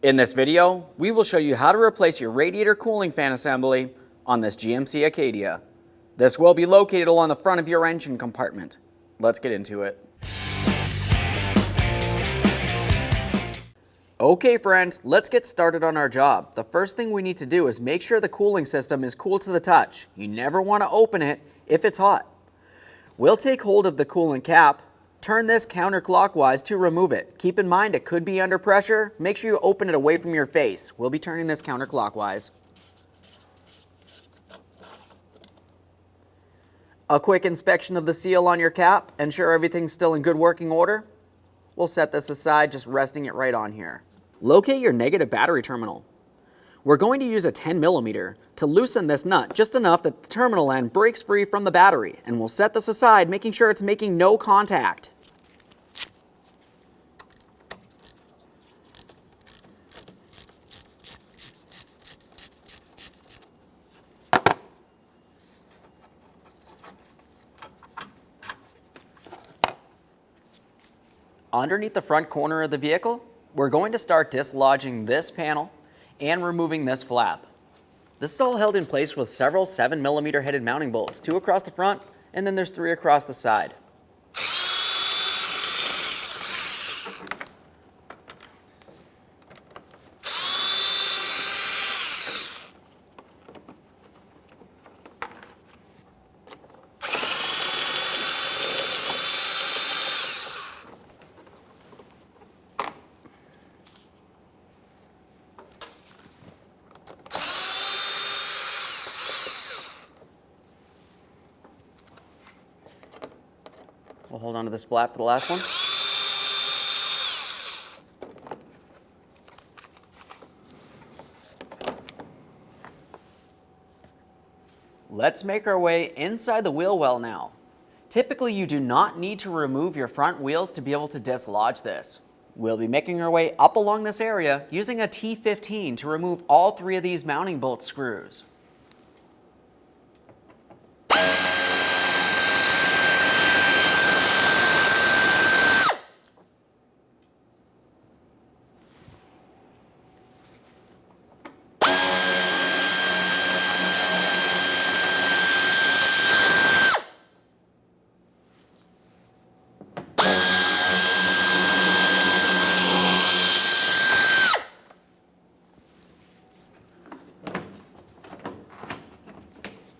In this video, we will show you how to replace your radiator cooling fan assembly on this GMC Acadia. This will be located along the front of your engine compartment. Let's get into it. Okay friends, let's get started on our job. The first thing we need to do is make sure the cooling system is cool to the touch. You never want to open it if it's hot. We'll take hold of the coolant cap, turn this counterclockwise to remove it. Keep in mind it could be under pressure. Make sure you open it away from your face. We'll be turning this counterclockwise. A quick inspection of the seal on your cap, ensure everything's still in good working order. We'll set this aside, just resting it right on here. Locate your negative battery terminal. We're going to use a 10mm to loosen this nut just enough that the terminal end breaks free from the battery, and we'll set this aside, making sure it's making no contact. Underneath the front corner of the vehicle, we're going to start dislodging this panel and removing this flap. This is all held in place with several 7mm headed mounting bolts, 2 across the front, and then there's 3 across the side. We'll hold on to this flap for the last one. Let's make our way inside the wheel well now. Typically, you do not need to remove your front wheels to be able to dislodge this. We'll be making our way up along this area using a T15 to remove all 3 of these mounting bolt screws.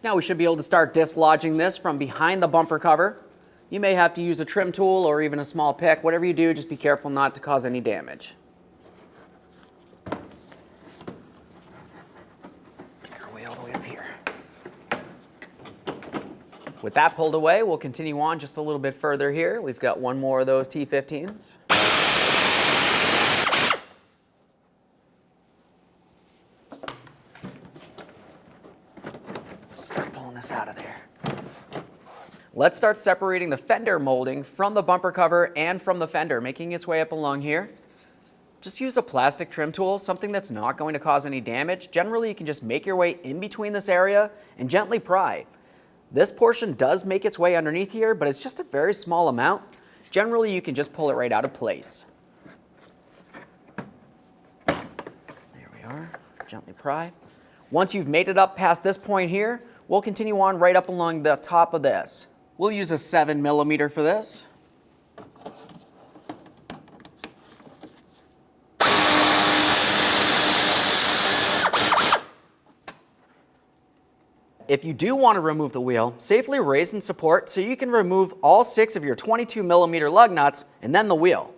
Now we should be able to start dislodging this from behind the bumper cover. You may have to use a trim tool or even a small pick. Whatever you do, just be careful not to cause any damage. Make our way all the way up here. With that pulled away, we'll continue on just a little bit further here. We've got one more of those T15s. Start pulling this out of there. Let's start separating the fender molding from the bumper cover and from the fender, making its way up along here. Just use a plastic trim tool, something that's not going to cause any damage. Generally, you can just make your way in between this area and gently pry. This portion does make its way underneath here, but it's just a very small amount. Generally, you can just pull it right out of place. There we are. Gently pry. Once you've made it up past this point here, we'll continue on right up along the top of this. We'll use a 7mm for this. If you do want to remove the wheel, safely raise and support so you can remove all 6 of your 22mm lug nuts and then the wheel.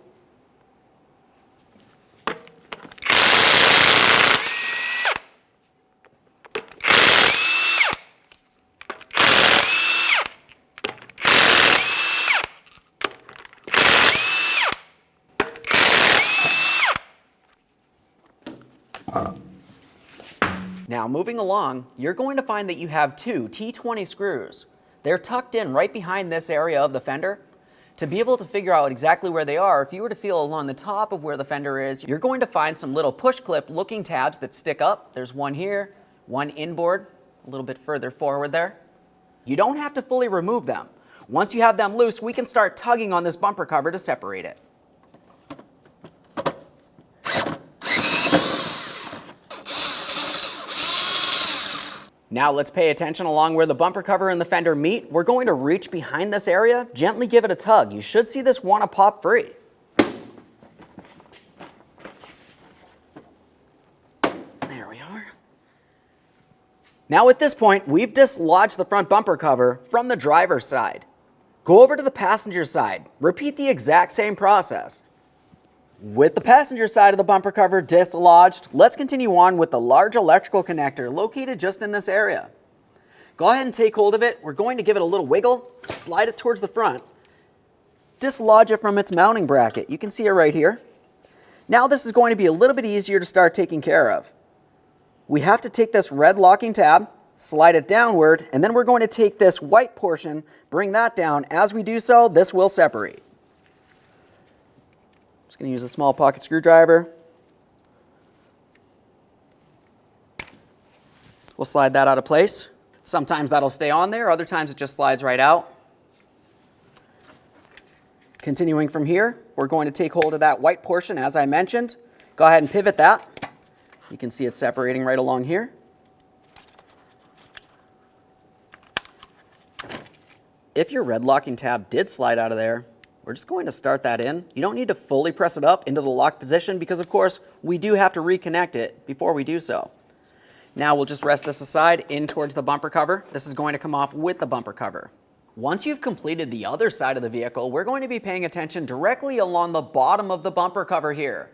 Now moving along, you're going to find that you have 2 T20 screws. They're tucked in right behind this area of the fender. To be able to figure out exactly where they are, if you were to feel along the top of where the fender is, you're going to find some little push clip looking tabs that stick up. There's one here, one inboard, a little bit further forward there. You don't have to fully remove them. Once you have them loose, we can start tugging on this bumper cover to separate it. Now let's pay attention along where the bumper cover and the fender meet. We're going to reach behind this area, gently give it a tug. You should see this want to pop free. There we are. Now at this point, we've dislodged the front bumper cover from the driver's side. Go over to the passenger side. Repeat the exact same process. With the passenger side of the bumper cover dislodged, let's continue on with the large electrical connector located just in this area. Go ahead and take hold of it. We're going to give it a little wiggle, slide it towards the front, dislodge it from its mounting bracket. You can see it right here. Now this is going to be a little bit easier to start taking care of. We have to take this red locking tab, slide it downward, and then we're going to take this white portion, bring that down. As we do so, this will separate. Just going to use a small pocket screwdriver. We'll slide that out of place. Sometimes that'll stay on there, other times it just slides right out. Continuing from here, we're going to take hold of that white portion as I mentioned. Go ahead and pivot that. You can see it separating right along here. If your red locking tab did slide out of there, we're just going to start that in. You don't need to fully press it up into the lock position because, of course, we do have to reconnect it before we do so. Now we'll just rest this aside in towards the bumper cover. This is going to come off with the bumper cover. Once you've completed the other side of the vehicle, we're going to be paying attention directly along the bottom of the bumper cover here.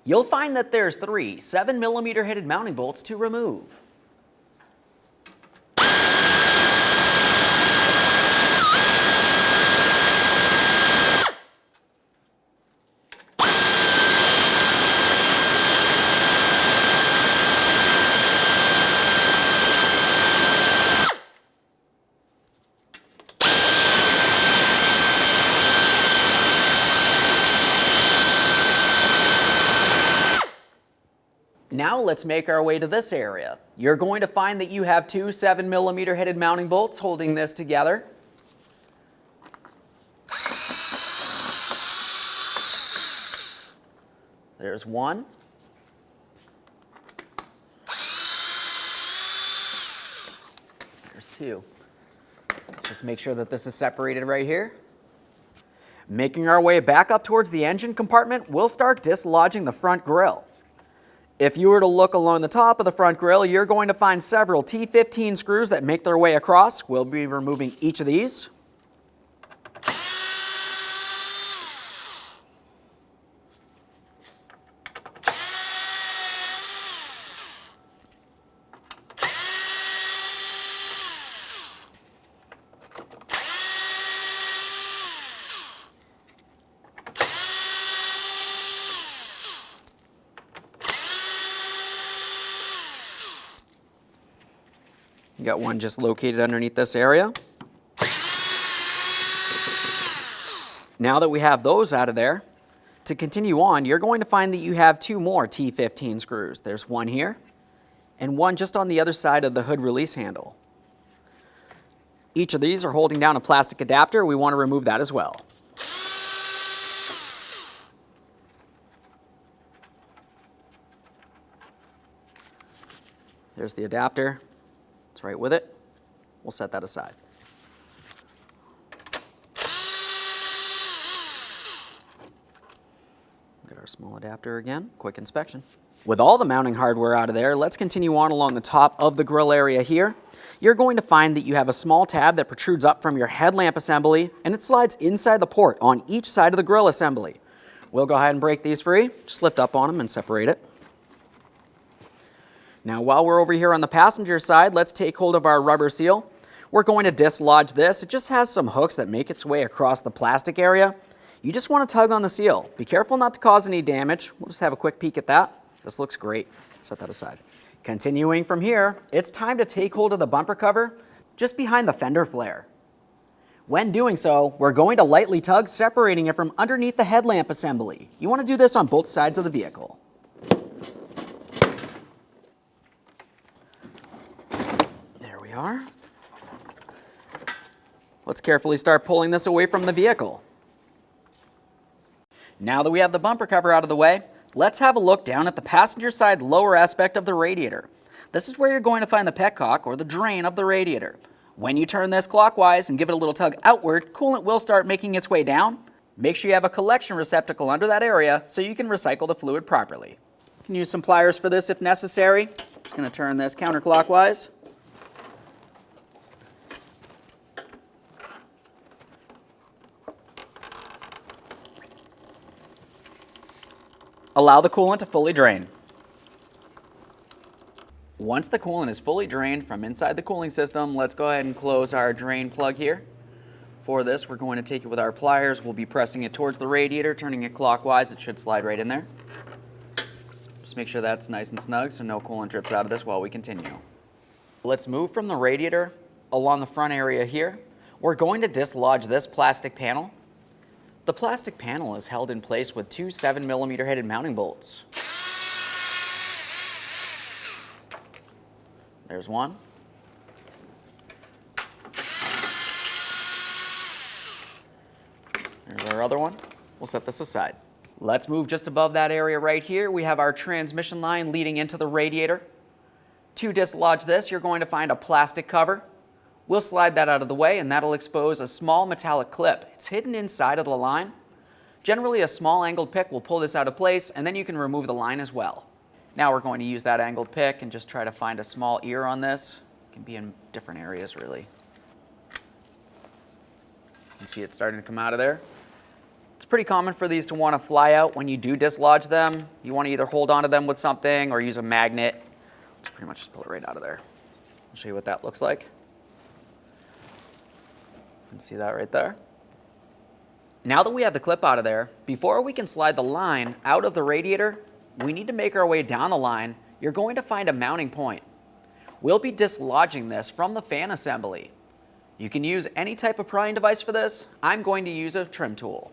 You'll find that there's 3 7mm headed mounting bolts to remove. Now let's make our way to this area. You're going to find that you have 2 7mm headed mounting bolts holding this together. There's one. There's 2. Let's just make sure that this is separated right here. Making our way back up towards the engine compartment, we'll start dislodging the front grille. If you were to look along the top of the front grille, you're going to find several T15 screws that make their way across. We'll be removing each of these. You got one just located underneath this area. Now that we have those out of there, to continue on, you're going to find that you have 2 more T15 screws. There's one here, and one just on the other side of the hood release handle. Each of these are holding down a plastic adapter. We want to remove that as well. There's the adapter. It's right with it. We'll set that aside. Get our small adapter again. Quick inspection. With all the mounting hardware out of there, let's continue on along the top of the grille area here. You're going to find that you have a small tab that protrudes up from your headlamp assembly, and it slides inside the port on each side of the grille assembly. We'll go ahead and break these free. Just lift up on them and separate it. Now, while we're over here on the passenger side, let's take hold of our rubber seal. We're going to dislodge this. It just has some hooks that make its way across the plastic area. You just want to tug on the seal. Be careful not to cause any damage. We'll just have a quick peek at that. This looks great. Set that aside. Continuing from here, it's time to take hold of the bumper cover just behind the fender flare. When doing so, we're going to lightly tug, separating it from underneath the headlamp assembly. You want to do this on both sides of the vehicle. We are. Let's carefully start pulling this away from the vehicle. Now that we have the bumper cover out of the way, let's have a look down at the passenger side lower aspect of the radiator. This is where you're going to find the petcock or the drain of the radiator. When you turn this clockwise and give it a little tug outward, coolant will start making its way down. Make sure you have a collection receptacle under that area so you can recycle the fluid properly. You can use some pliers for this if necessary. Just going to turn this counterclockwise. Allow the coolant to fully drain. Once the coolant is fully drained from inside the cooling system, let's go ahead and close our drain plug here. For this, we're going to take it with our pliers. We'll be pressing it towards the radiator, turning it clockwise. It should slide right in there. Just make sure that's nice and snug so no coolant drips out of this while we continue. Let's move from the radiator along the front area here. We're going to dislodge this plastic panel. The plastic panel is held in place with two 7mm headed mounting bolts. There's one. There's our other one. We'll set this aside. Let's move just above that area right here. We have our transmission line leading into the radiator. To dislodge this, you're going to find a plastic cover. We'll slide that out of the way, and that'll expose a small metallic clip. It's hidden inside of the line. Generally, a small angled pick will pull this out of place, and then you can remove the line as well. Now we're going to use that angled pick and just try to find a small ear on this. It can be in different areas, really. You can see it starting to come out of there. It's pretty common for these to want to fly out when you do dislodge them. You want to either hold onto them with something or use a magnet. Just pretty much just pull it right out of there. I'll show you what that looks like. You can see that right there. Now that we have the clip out of there, before we can slide the line out of the radiator, we need to make our way down the line. You're going to find a mounting point. We'll be dislodging this from the fan assembly. You can use any type of prying device for this. I'm going to use a trim tool.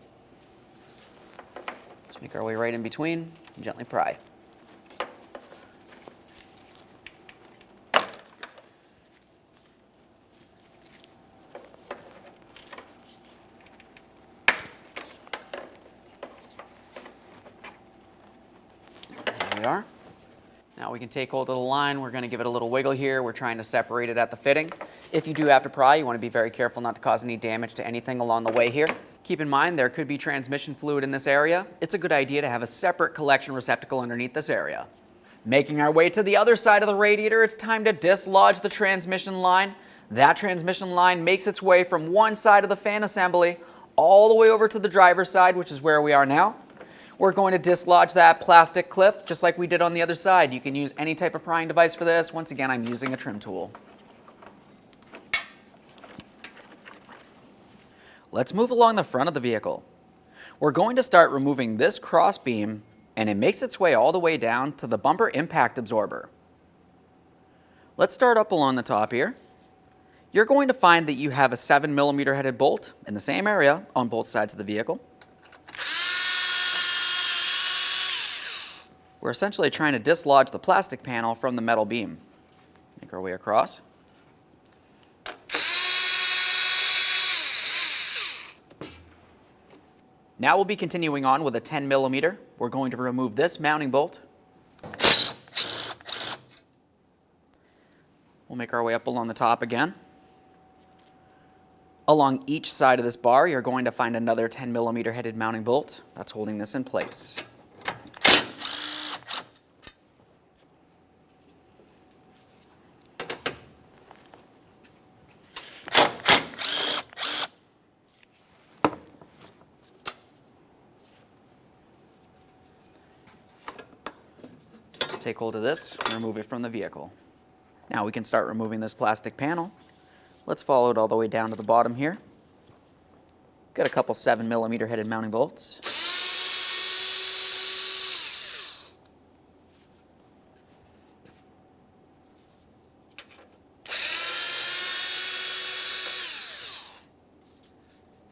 Just make our way right in between and gently pry. There we are. Now we can take hold of the line. We're going to give it a little wiggle here. We're trying to separate it at the fitting. If you do have to pry, you want to be very careful not to cause any damage to anything along the way here. Keep in mind there could be transmission fluid in this area. It's a good idea to have a separate collection receptacle underneath this area. Making our way to the other side of the radiator, it's time to dislodge the transmission line. That transmission line makes its way from one side of the fan assembly all the way over to the driver's side, which is where we are now. We're going to dislodge that plastic clip just like we did on the other side. You can use any type of prying device for this. Once again, I'm using a trim tool. Let's move along the front of the vehicle. We're going to start removing this cross beam, and it makes its way all the way down to the bumper impact absorber. Let's start up along the top here. You're going to find that you have a 7mm headed bolt in the same area on both sides of the vehicle. We're essentially trying to dislodge the plastic panel from the metal beam. Make our way across. Now we'll be continuing on with a 10mm. We're going to remove this mounting bolt. We'll make our way up along the top again. Along each side of this bar, you're going to find another 10mm headed mounting bolt that's holding this in place. Take hold of this and remove it from the vehicle. Now we can start removing this plastic panel. Let's follow it all the way down to the bottom here. Got a couple 7mm headed mounting bolts.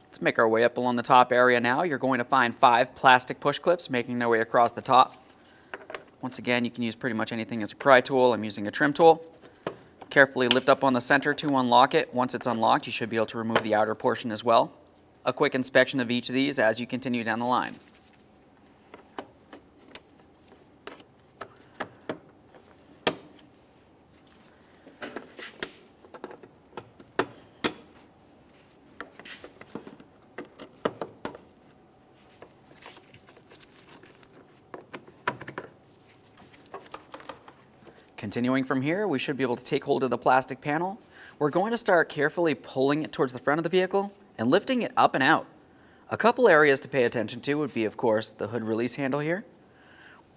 Let's make our way up along the top area now. You're going to find 5 plastic push clips making their way across the top. Once again, you can use pretty much anything as a pry tool. I'm using a trim tool. Carefully lift up on the center to unlock it. Once it's unlocked, you should be able to remove the outer portion as well. A quick inspection of each of these as you continue down the line. Continuing from here, we should be able to take hold of the plastic panel. We're going to start carefully pulling it towards the front of the vehicle and lifting it up and out. A couple areas to pay attention to would be, of course, the hood release handle here.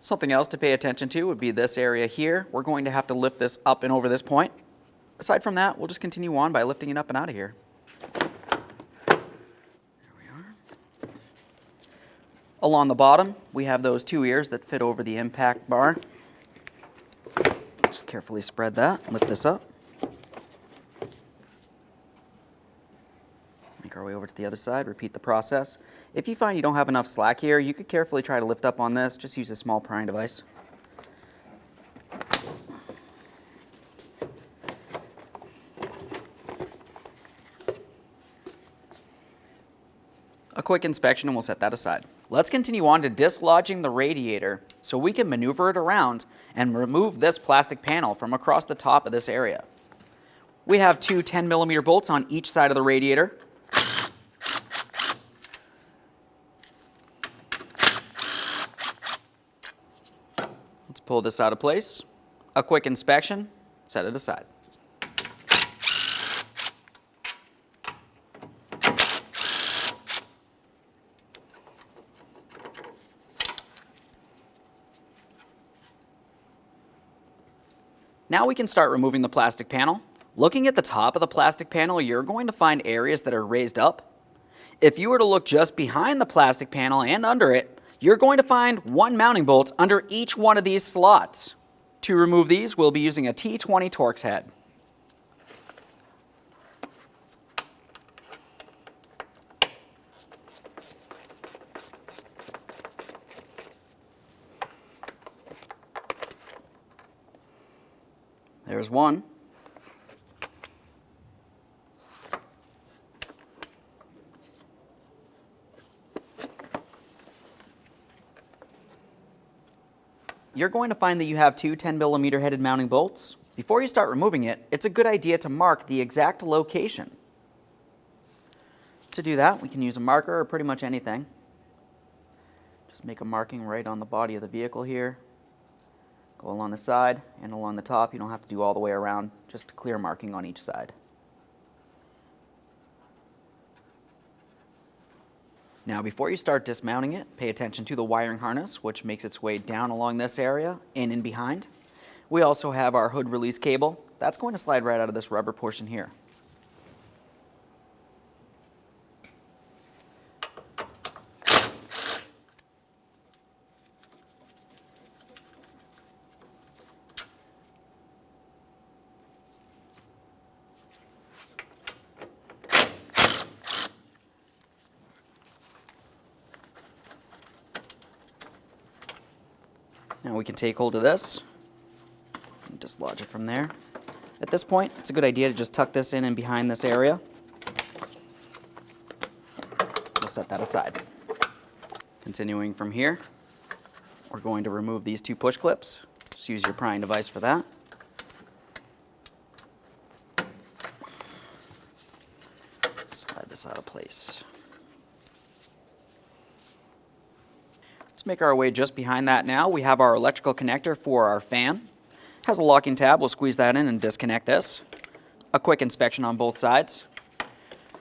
Something else to pay attention to would be this area here. We're going to have to lift this up and over this point. Aside from that, we'll just continue on by lifting it up and out of here. There we are. Along the bottom, we have those two ears that fit over the impact bar. Just carefully spread that, lift this up. Make our way over to the other side, repeat the process. If you find you don't have enough slack here, you could carefully try to lift up on this. Just use a small prying device. A quick inspection and we'll set that aside. Let's continue on to dislodging the radiator so we can maneuver it around and remove this plastic panel from across the top of this area. We have two 10mm bolts on each side of the radiator. Let's pull this out of place. A quick inspection, set it aside. Now we can start removing the plastic panel. Looking at the top of the plastic panel, you're going to find areas that are raised up. If you were to look just behind the plastic panel and under it, you're going to find one mounting bolt under each one of these slots. To remove these, we'll be using a T20 Torx head. There's one. You're going to find that you have two 10mm headed mounting bolts. Before you start removing it, it's a good idea to mark the exact location. To do that, we can use a marker or pretty much anything. Just make a marking right on the body of the vehicle here. Go along the side and along the top. You don't have to do all the way around, just a clear marking on each side. Now, before you start dismounting it, pay attention to the wiring harness, which makes its way down along this area and in behind. We also have our hood release cable. That's going to slide right out of this rubber portion here. Now we can take hold of this and dislodge it from there. At this point, it's a good idea to just tuck this in and behind this area. We'll set that aside. Continuing from here, we're going to remove these two push clips. Just use your prying device for that. Slide this out of place. Let's make our way just behind that now. We have our electrical connector for our fan. It has a locking tab. We'll squeeze that in and disconnect this. A quick inspection on both sides.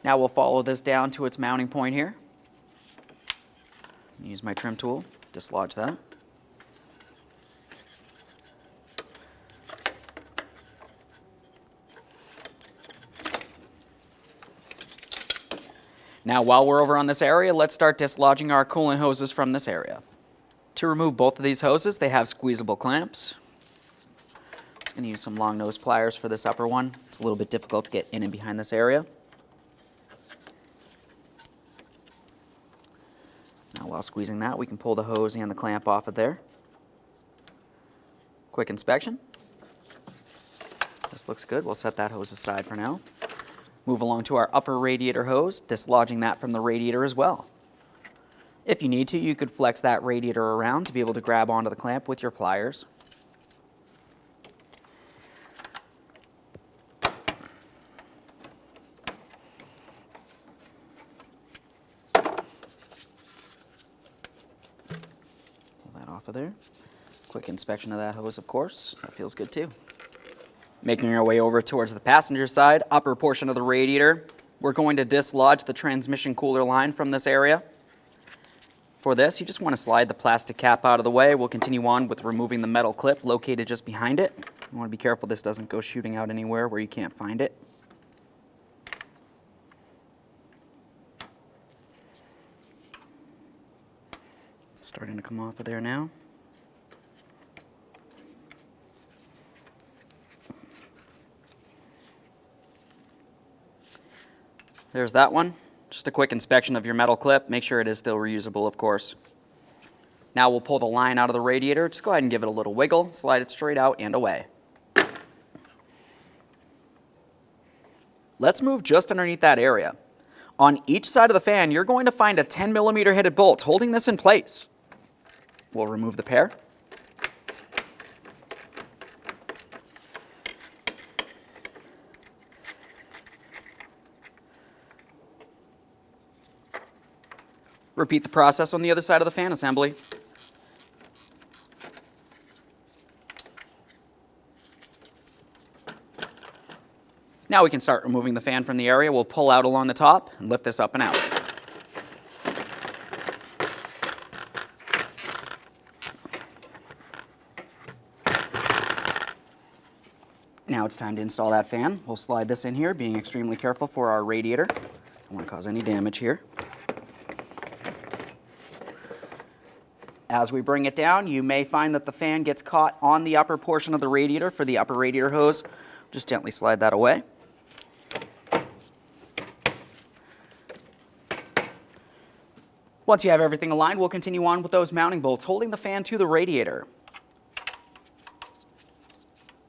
Now we'll follow this down to its mounting point here. Use my trim tool, dislodge that. Now, while we're over on this area, let's start dislodging our coolant hoses from this area. To remove both of these hoses, they have squeezable clamps. I'm just going to use some long nose pliers for this upper one. It's a little bit difficult to get in and behind this area. Now, while squeezing that, we can pull the hose and the clamp off of there. Quick inspection. This looks good. We'll set that hose aside for now. Move along to our upper radiator hose, dislodging that from the radiator as well. If you need to, you could flex that radiator around to be able to grab onto the clamp with your pliers. Pull that off of there. Quick inspection of that hose, of course. That feels good too. Making our way over towards the passenger side, upper portion of the radiator, we're going to dislodge the transmission cooler line from this area. For this, you just want to slide the plastic cap out of the way. We'll continue on with removing the metal clip located just behind it. You want to be careful this doesn't go shooting out anywhere where you can't find it. It's starting to come off of there now. There's that one. Just a quick inspection of your metal clip. Make sure it is still reusable, of course. Now we'll pull the line out of the radiator. Just go ahead and give it a little wiggle. Slide it straight out and away. Let's move just underneath that area. On each side of the fan, you're going to find a 10mm headed bolt holding this in place. We'll remove the pair. Repeat the process on the other side of the fan assembly. Now we can start removing the fan from the area. We'll pull out along the top and lift this up and out. Now it's time to install that fan. We'll slide this in here, being extremely careful for our radiator. Don't want to cause any damage here. As we bring it down, you may find that the fan gets caught on the upper portion of the radiator for the upper radiator hose. Just gently slide that away. Once you have everything aligned, we'll continue on with those mounting bolts holding the fan to the radiator.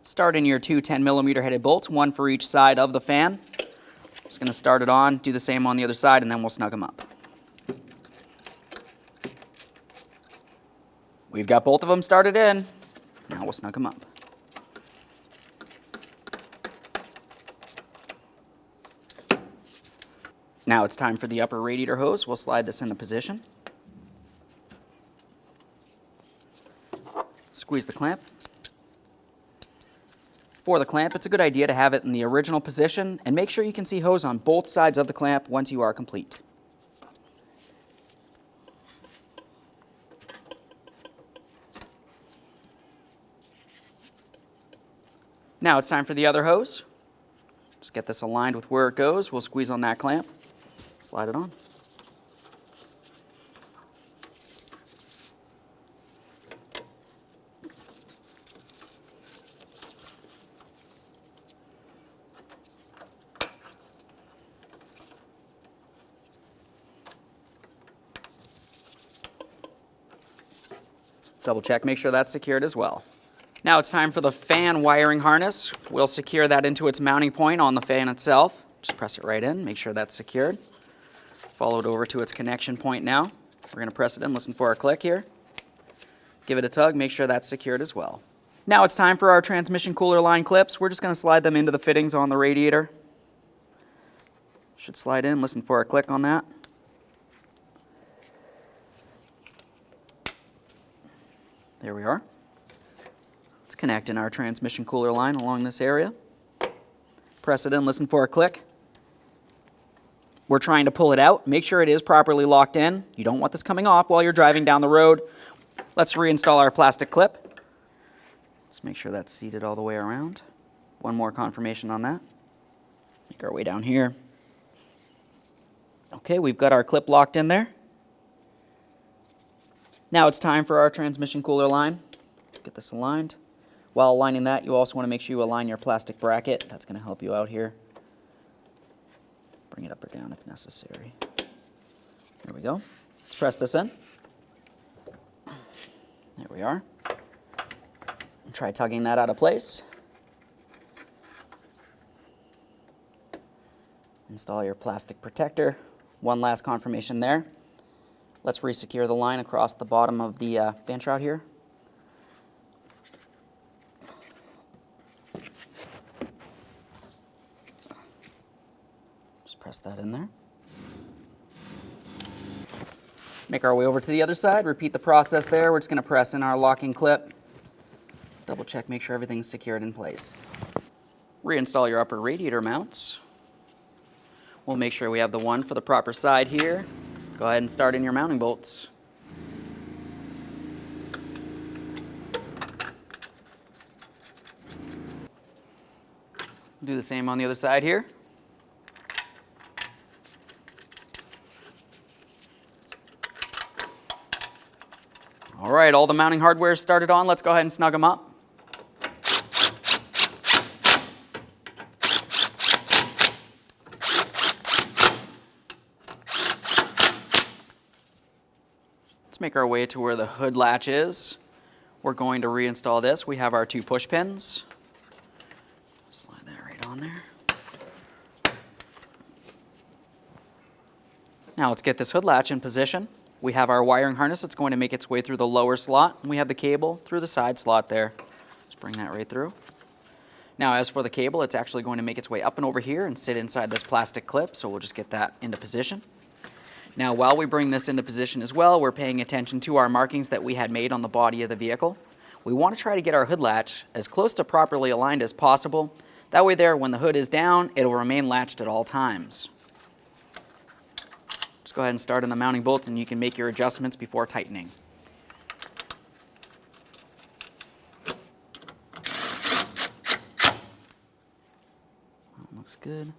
Start in your two 10mm headed bolts, one for each side of the fan. Just going to start it on, do the same on the other side, and then we'll snug them up. We've got both of them started in. Now we'll snug them up. Now it's time for the upper radiator hose. We'll slide this into position. Squeeze the clamp. For the clamp, it's a good idea to have it in the original position and make sure you can see hose on both sides of the clamp once you are complete. Now it's time for the other hose. Just get this aligned with where it goes. We'll squeeze on that clamp, slide it on. Double check, make sure that's secured as well. Now it's time for the fan wiring harness. We'll secure that into its mounting point on the fan itself. Just press it right in, make sure that's secured. Follow it over to its connection point now. We're going to press it in, listen for a click here. Give it a tug, make sure that's secured as well. Now it's time for our transmission cooler line clips. We're just going to slide them into the fittings on the radiator. Should slide in, listen for a click on that. There we are. Let's connect in our transmission cooler line along this area. Press it in, listen for a click. We're trying to pull it out. Make sure it is properly locked in. You don't want this coming off while you're driving down the road. Let's reinstall our plastic clip. Just make sure that's seated all the way around. One more confirmation on that. Make our way down here. Okay, we've got our clip locked in there. Now it's time for our transmission cooler line. Get this aligned. While aligning that, you also want to make sure you align your plastic bracket. That's going to help you out here. Bring it up or down if necessary. There we go. Let's press this in. There we are. And try tugging that out of place. Install your plastic protector. One last confirmation there. Let's resecure the line across the bottom of the fan shroud here. Just press that in there. Make our way over to the other side. Repeat the process there. We're just going to press in our locking clip. Double check, make sure everything's secured in place. Reinstall your upper radiator mounts. We'll make sure we have the one for the proper side here. Go ahead and start in your mounting bolts. Do the same on the other side here. All right, all the mounting hardware is started on. Let's go ahead and snug them up. Let's make our way to where the hood latch is. We're going to reinstall this. We have our 2 push pins. Slide that right on there. Now let's get this hood latch in position. We have our wiring harness that's going to make its way through the lower slot, and we have the cable through the side slot there. Just bring that right through. Now as for the cable, it's actually going to make its way up and over here and sit inside this plastic clip, so we'll just get that into position. Now while we bring this into position as well, we're paying attention to our markings that we had made on the body of the vehicle. We want to try to get our hood latch as close to properly aligned as possible. That way there, when the hood is down, it'll remain latched at all times. Just go ahead and start on the mounting bolt and you can make your adjustments before tightening. That looks good.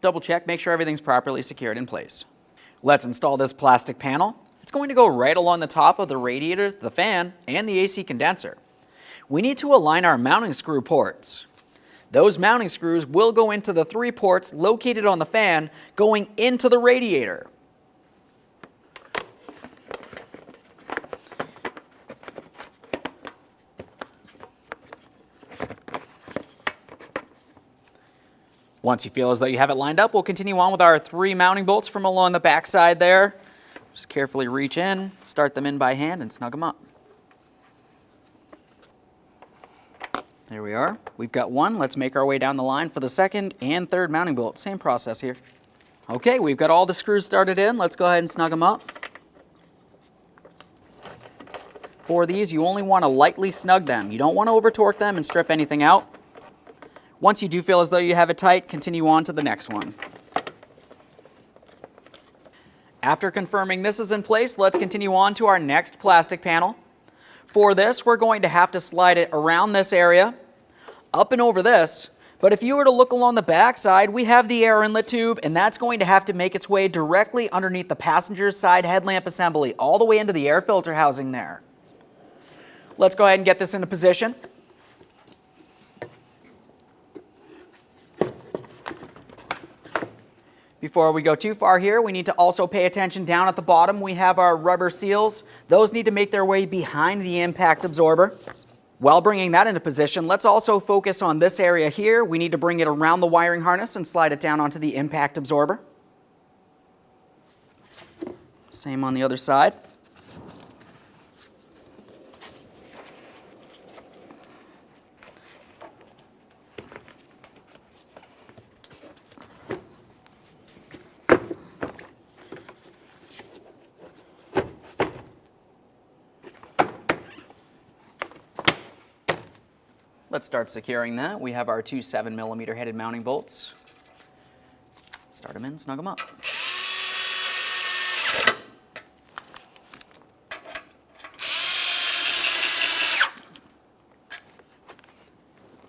Double check, make sure everything's properly secured in place. Let's install this plastic panel. It's going to go right along the top of the radiator, the fan, and the AC condenser. We need to align our mounting screw ports. Those mounting screws will go into the 3 ports located on the fan going into the radiator. Once you feel as though you have it lined up, we'll continue on with our 3 mounting bolts from along the back side there. Just carefully reach in, start them in by hand, and snug them up. There we are. We've got one. Let's make our way down the line for the 2nd and 3rd mounting bolt. Same process here. Okay, we've got all the screws started in. Let's go ahead and snug them up. For these, you only want to lightly snug them. You don't want to over-torque them and strip anything out. Once you do feel as though you have it tight, continue on to the next one. After confirming this is in place, let's continue on to our next plastic panel. For this, we're going to have to slide it around this area, up and over this. But if you were to look along the back side, we have the air inlet tube, and that's going to have to make its way directly underneath the passenger side headlamp assembly, all the way into the air filter housing there. Let's go ahead and get this into position. Before we go too far here, we need to also pay attention down at the bottom. We have our rubber seals. Those need to make their way behind the impact absorber. While bringing that into position, let's also focus on this area here. We need to bring it around the wiring harness and slide it down onto the impact absorber. Same on the other side. Let's start securing that. We have our 2 7mm headed mounting bolts. Start them in, snug them up.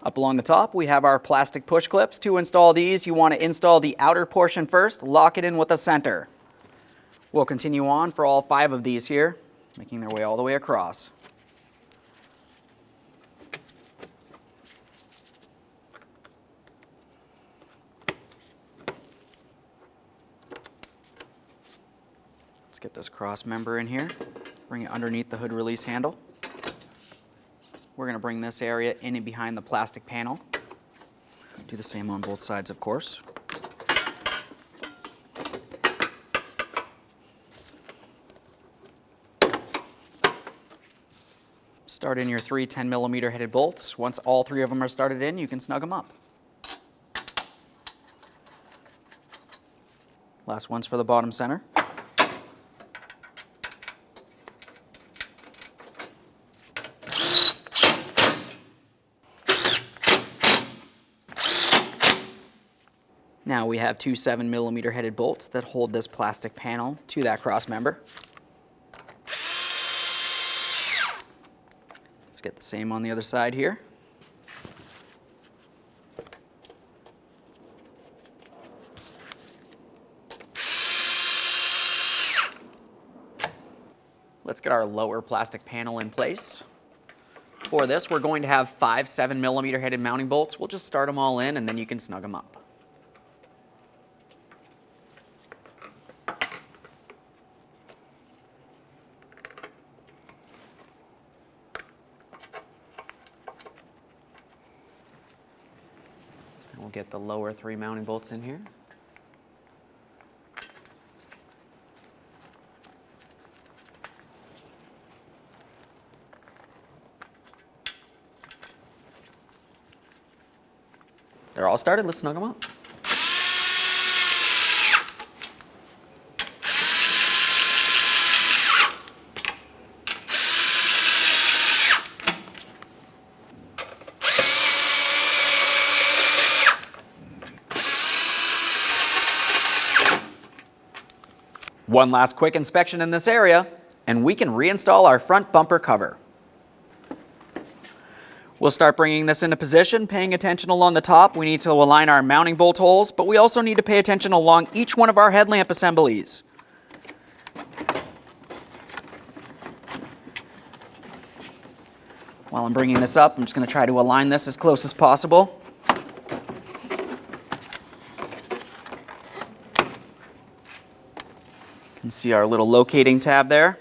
Up along the top, we have our plastic push clips. To install these, you want to install the outer portion first, lock it in with the center. We'll continue on for all 5 of these here, making their way all the way across. Let's get this cross member in here, bring it underneath the hood release handle. We're going to bring this area in and behind the plastic panel. Do the same on both sides, of course. Start in your 3 10mm headed bolts. Once all 3 of them are started in, you can snug them up. Last one's for the bottom center. Now we have two 7mm headed bolts that hold this plastic panel to that cross member. Let's get the same on the other side here. Let's get our lower plastic panel in place. For this, we're going to have 5 7mm headed mounting bolts. We'll just start them all in and then you can snug them up. And we'll get the lower 3 mounting bolts in here. They're all started, let's snug them up. One last quick inspection in this area, and we can reinstall our front bumper cover. We'll start bringing this into position, paying attention along the top. We need to align our mounting bolt holes, but we also need to pay attention along each one of our headlamp assemblies. While I'm bringing this up, I'm just going to try to align this as close as possible. You can see our little locating tab there.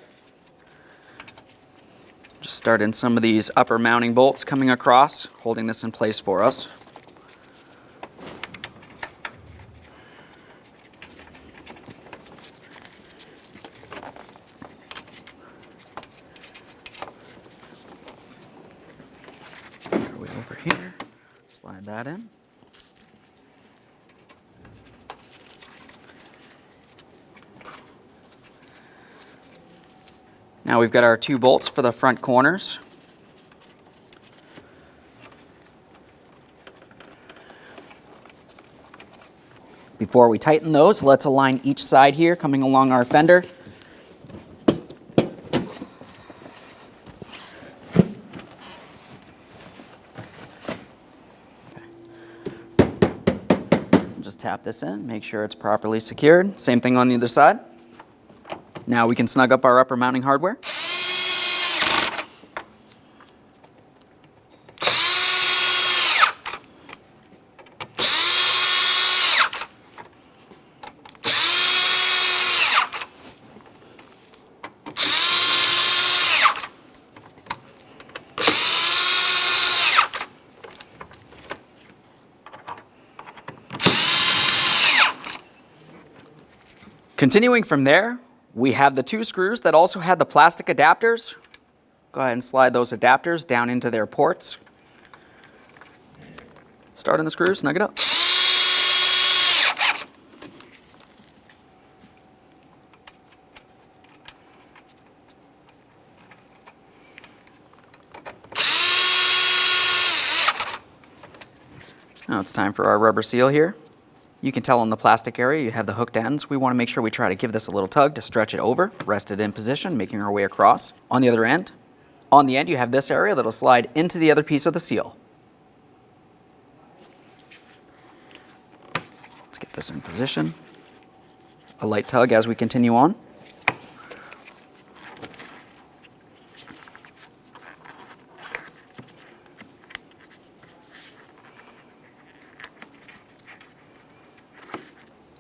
Just start in some of these upper mounting bolts coming across, holding this in place for us. Work our way over here, slide that in. Now we've got our 2 bolts for the front corners. Before we tighten those, let's align each side here coming along our fender. Just tap this in, make sure it's properly secured. Same thing on the other side. Now we can snug up our upper mounting hardware. Continuing from there, we have the 2 screws that also had the plastic adapters. Go ahead and slide those adapters down into their ports. Start on the screws, snug it up. Now it's time for our rubber seal here. You can tell on the plastic area you have the hooked ends. We want to make sure we try to give this a little tug to stretch it over, rest it in position, making our way across. On the other end, on the end you have this area that'll slide into the other piece of the seal. Let's get this in position. A light tug as we continue on.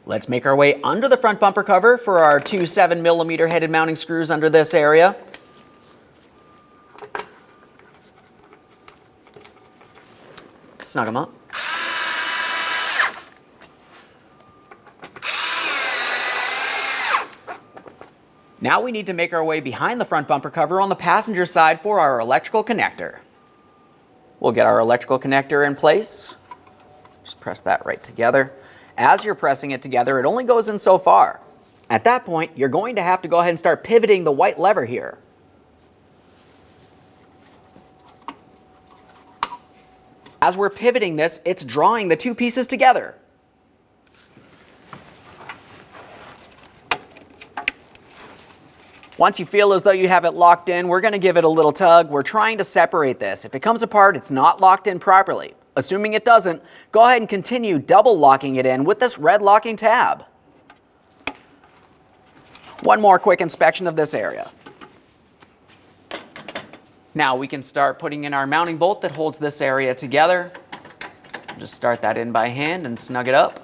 Let's make our way under the front bumper cover for our 2 7mm headed mounting screws under this area. Snug them up. Now we need to make our way behind the front bumper cover on the passenger side for our electrical connector. We'll get our electrical connector in place. Just press that right together. As you're pressing it together, it only goes in so far. At that point, you're going to have to go ahead and start pivoting the white lever here. As we're pivoting this, it's drawing the 2 pieces together. Once you feel as though you have it locked in, we're going to give it a little tug. We're trying to separate this. If it comes apart, it's not locked in properly. Assuming it doesn't, go ahead and continue double locking it in with this red locking tab. One more quick inspection of this area. Now we can start putting in our mounting bolt that holds this area together. Just start that in by hand and snug it up.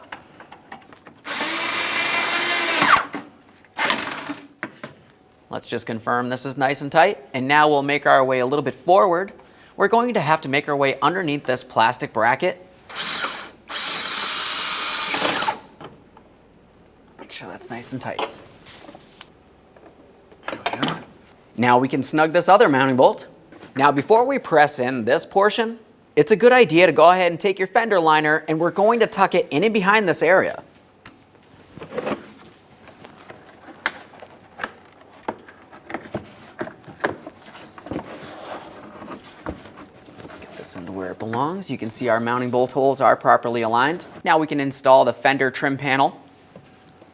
Let's just confirm this is nice and tight. And now we'll make our way a little bit forward. We're going to have to make our way underneath this plastic bracket. Make sure that's nice and tight. There we go. Now we can snug this other mounting bolt. Now before we press in this portion, it's a good idea to go ahead and take your fender liner, and we're going to tuck it in and behind this area. Get this into where it belongs. You can see our mounting bolt holes are properly aligned. Now we can install the fender trim panel.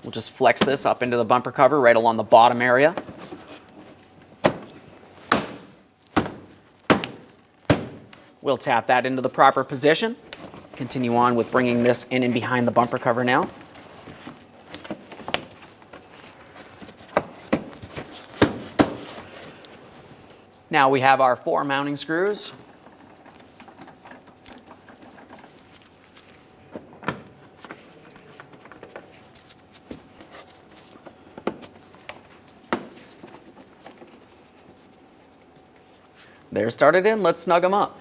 We'll just flex this up into the bumper cover right along the bottom area. We'll tap that into the proper position. Continue on with bringing this in and behind the bumper cover now. Now we have our 4 mounting screws. They're started in, let's snug them up.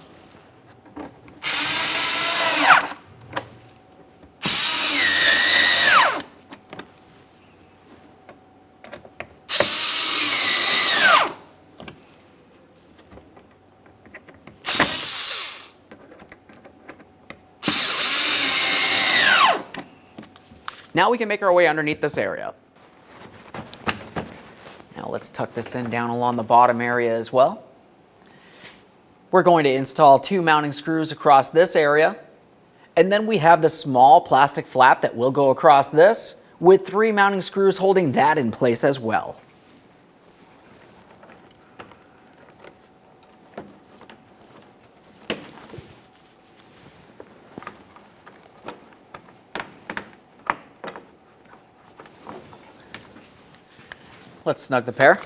Now we can make our way underneath this area. Now let's tuck this in down along the bottom area as well. We're going to install 2 mounting screws across this area, and then we have the small plastic flap that will go across this with 3 mounting screws holding that in place as well. Let's snug the pair.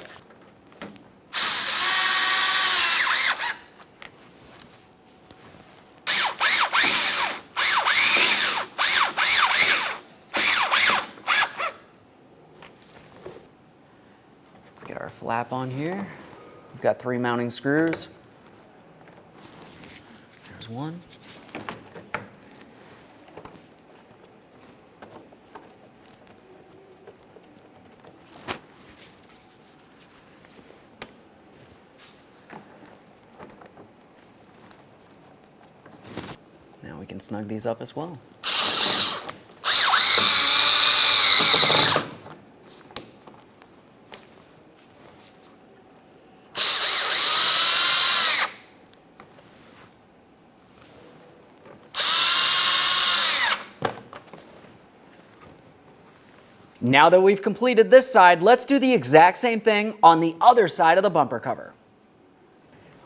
Let's get our flap on here. We've got 3 mounting screws. There's one. Now we can snug these up as well. Now that we've completed this side, let's do the exact same thing on the other side of the bumper cover.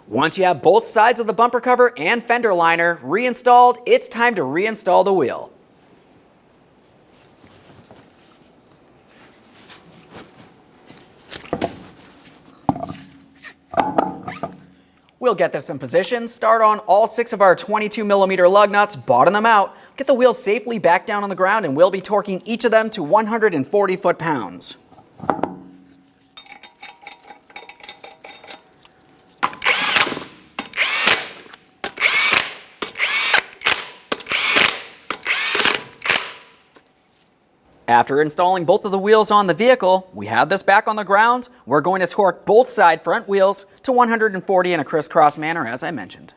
Once you have both sides of the bumper cover and fender liner reinstalled, it's time to reinstall the wheel. We'll get this in position, start on all 6 of our 22mm lug nuts, bottom them out, get the wheels safely back down on the ground, and we'll be torquing each of them to 140 foot-pounds. After installing both of the wheels on the vehicle, we have this back on the ground. We're going to torque both side front wheels to 140 in a crisscross manner, as I mentioned.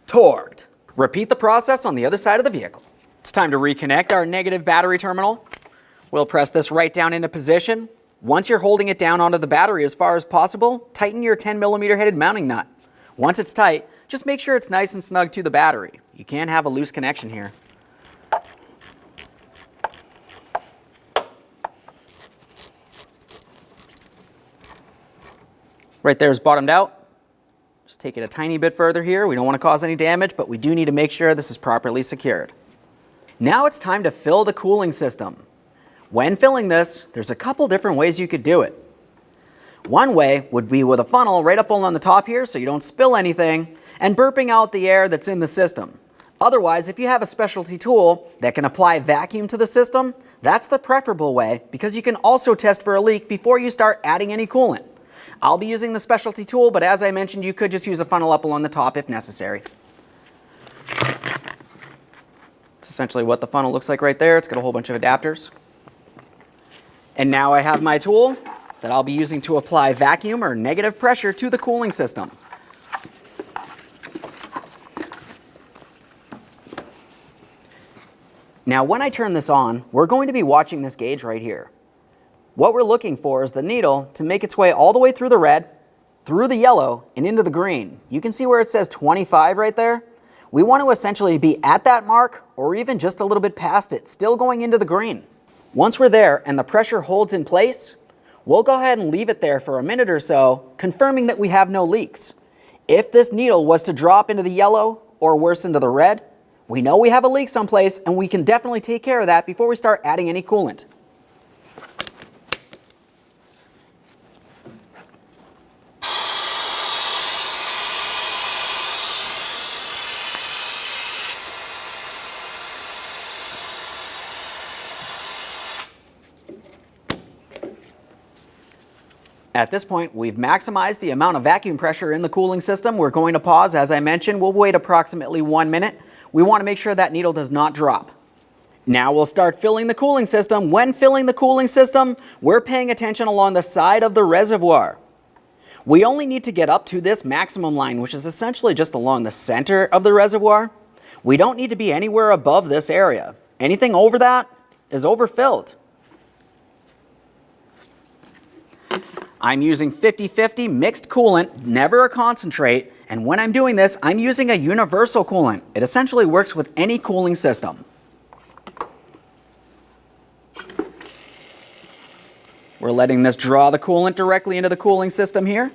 Torqued. Repeat the process on the other side of the vehicle. It's time to reconnect our negative battery terminal. We'll press this right down into position. Once you're holding it down onto the battery as far as possible, tighten your 10mm headed mounting nut. Once it's tight, just make sure it's nice and snug to the battery. You can have a loose connection here. Right there is bottomed out. Just take it a tiny bit further here. We don't want to cause any damage, but we do need to make sure this is properly secured. Now it's time to fill the cooling system. When filling this, there's a couple different ways you could do it. One way would be with a funnel right up on the top here so you don't spill anything, and burping out the air that's in the system. Otherwise, if you have a specialty tool that can apply vacuum to the system, that's the preferable way because you can also test for a leak before you start adding any coolant. I'll be using the specialty tool, but as I mentioned, you could just use a funnel up along the top if necessary. It's essentially what the funnel looks like right there. It's got a whole bunch of adapters. And now I have my tool that I'll be using to apply vacuum or negative pressure to the cooling system. Now when I turn this on, we're going to be watching this gauge right here. What we're looking for is the needle to make its way all the way through the red, through the yellow, and into the green. You can see where it says 25 right there. We want to essentially be at that mark or even just a little bit past it, still going into the green. Once we're there and the pressure holds in place, we'll go ahead and leave it there for a minute or so, confirming that we have no leaks. If this needle was to drop into the yellow or worse into the red, we know we have a leak someplace and we can definitely take care of that before we start adding any coolant. At this point, we've maximized the amount of vacuum pressure in the cooling system. We're going to pause. As I mentioned, we'll wait approximately 1 minute. We want to make sure that needle does not drop. Now we'll start filling the cooling system. When filling the cooling system, we're paying attention along the side of the reservoir. We only need to get up to this maximum line, which is essentially just along the center of the reservoir. We don't need to be anywhere above this area. Anything over that is overfilled. I'm using 50-50 mixed coolant, never a concentrate, and when I'm doing this, I'm using a universal coolant. It essentially works with any cooling system. We're letting this draw the coolant directly into the cooling system here.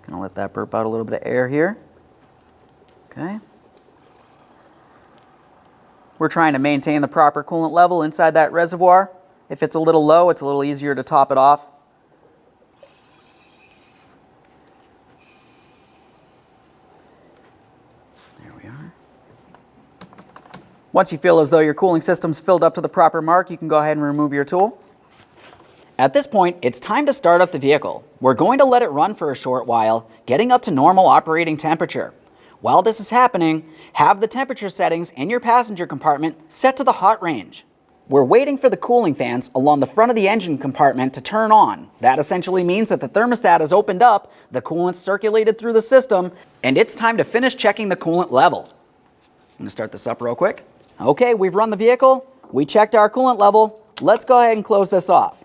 Gonna let that burp out a little bit of air here. Okay. We're trying to maintain the proper coolant level inside that reservoir. If it's a little low, it's a little easier to top it off. There we are. Once you feel as though your cooling system's filled up to the proper mark, you can go ahead and remove your tool. At this point, it's time to start up the vehicle. We're going to let it run for a short while, getting up to normal operating temperature. While this is happening, have the temperature settings in your passenger compartment set to the hot range. We're waiting for the cooling fans along the front of the engine compartment to turn on. That essentially means that the thermostat has opened up, the coolant's circulated through the system, and it's time to finish checking the coolant level. I'm going to start this up real quick. Okay, we've run the vehicle. We checked our coolant level. Let's go ahead and close this off.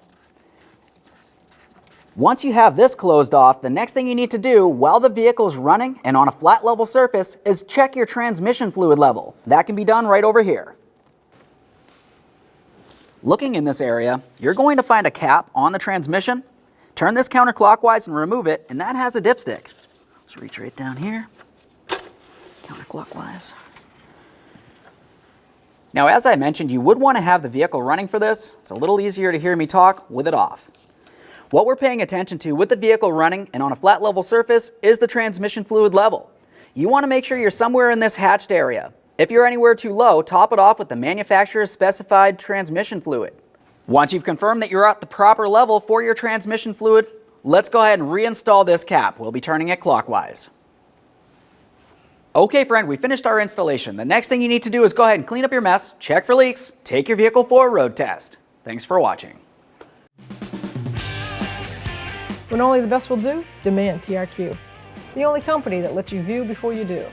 Once you have this closed off, the next thing you need to do while the vehicle is running and on a flat level surface is check your transmission fluid level. That can be done right over here. Looking in this area, you're going to find a cap on the transmission. Turn this counterclockwise and remove it, and that has a dipstick. Let's reach right down here, counterclockwise. Now, as I mentioned, you would want to have the vehicle running for this. It's a little easier to hear me talk with it off. What we're paying attention to with the vehicle running and on a flat level surface is the transmission fluid level. You want to make sure you're somewhere in this hatched area. If you're anywhere too low, top it off with the manufacturer's specified transmission fluid. Once you've confirmed that you're at the proper level for your transmission fluid, let's go ahead and reinstall this cap. We'll be turning it clockwise. Okay, friend, we finished our installation. The next thing you need to do is go ahead and clean up your mess, check for leaks, take your vehicle for a road test. Thanks for watching. When only the best will do, demand TRQ. The only company that lets you view before you do.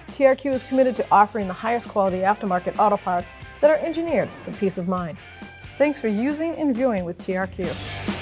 TRQ is committed to offering the highest quality aftermarket auto parts that are engineered for peace of mind. Thanks for using and viewing with TRQ.